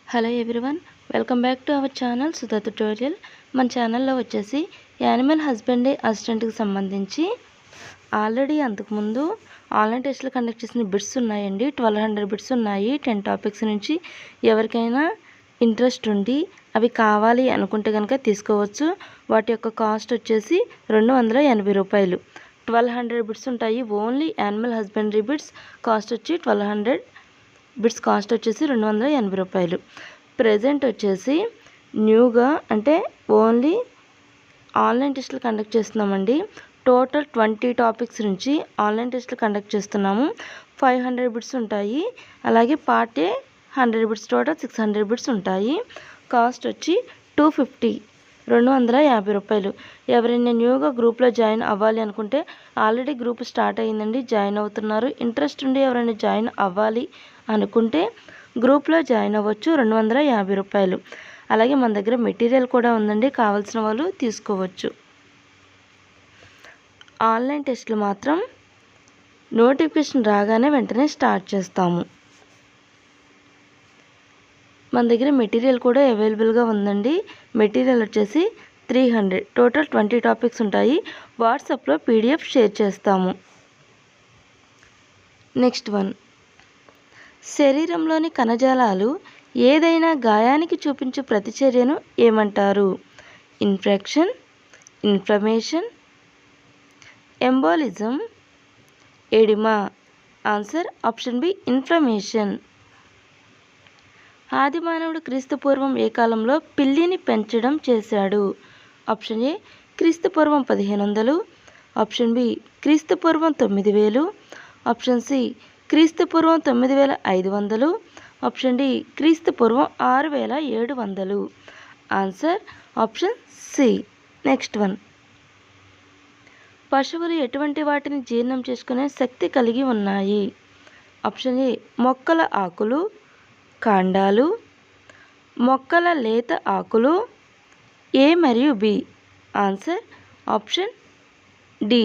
Hello everyone, welcome back to our channel Sudha tutorial. మన ఛానల్లో వచ్చేసి యానిమల్ హస్బెండరీ అసిస్టెంట్కి సంబంధించి ఆల్రెడీ అంతకుముందు ఆన్లైన్ టెస్టులు కండక్ట్ చేసిన బిట్స్ ఉన్నాయండి. 1200 బిట్స్ ఉన్నాయి 10 టాపిక్స్ నుంచి. ఎవరికైనా ఇంట్రెస్ట్ ఉండి అవి కావాలి అనుకుంటే కనుక తీసుకోవచ్చు. వాటి యొక్క కాస్ట్ వచ్చేసి 280 రూపాయలు. 1200 బిట్స్ ఉంటాయి. Only animal husbandry bits cost వచ్చి 1200 బిట్స్ కాస్ట్ వచ్చేసి 280 రూపాయలు. ప్రజెంట్ వచ్చేసి న్యూగా అంటే ఓన్లీ ఆన్లైన్ టెస్టులు కండక్ట్ చేస్తున్నామండి. టోటల్ 20 టాపిక్స్ నుంచి ఆన్లైన్ టెస్టులు కండక్ట్ చేస్తున్నాము. 500 బిట్స్ ఉంటాయి. అలాగే part A 100 bits, total 600 bits ఉంటాయి. కాస్ట్ వచ్చి 250 రూపాయలు. ఎవరైనా న్యూగా గ్రూప్లో జాయిన్ అవ్వాలి అనుకుంటే ఆల్రెడీ గ్రూప్ స్టార్ట్ అయ్యిందండి, జాయిన్ అవుతున్నారు. ఇంట్రెస్ట్ ఉండి ఎవరైనా జాయిన్ అవ్వాలి అనుకుంటే గ్రూప్లో జాయిన్ అవ్వచ్చు. 250 రూపాయలు. అలాగే మన దగ్గర మెటీరియల్ కూడా ఉందండి, కావాల్సిన వాళ్ళు తీసుకోవచ్చు. ఆన్లైన్ టెస్టులు మాత్రం నోటిఫికేషన్ రాగానే వెంటనే స్టార్ట్ చేస్తాము. మన దగ్గర మెటీరియల్ కూడా అవైలబుల్గా ఉందండి. మెటీరియల్ వచ్చేసి 300, టోటల్ 20 టాపిక్స్ ఉంటాయి. వాట్సాప్లో పీడిఎఫ్ షేర్ చేస్తాము. నెక్స్ట్ వన్, శరీరంలోని కణజాలాలు ఏదైనా గాయానికి చూపించే ప్రతిచర్యను ఏమంటారు? Infection, inflammation, embolism, edema. Answer option B, inflammation. ఆది మానవుడు క్రీస్తుపూర్వం ఏ కాలంలో పిల్లిని పెంచడం చేశాడు? ఆప్షన్ ఏ క్రీస్తుపూర్వం 1500, ఆప్షన్ బి క్రీస్తుపూర్వం 9000, ఆప్షన్ సి క్రీస్తుపూర్వం 9500, ఆప్షన్ డి క్రీస్తుపూర్వం 6700. Answer option C. Next one, పశువులు ఎటువంటి వాటిని జీర్ణం చేసుకునే శక్తి కలిగి ఉన్నాయి? ఆప్షన్ ఏ మొక్కల ఆకులు, కాండాలు, మొక్కల లేత ఆకులు, ఏ మరియు బి. Answer option D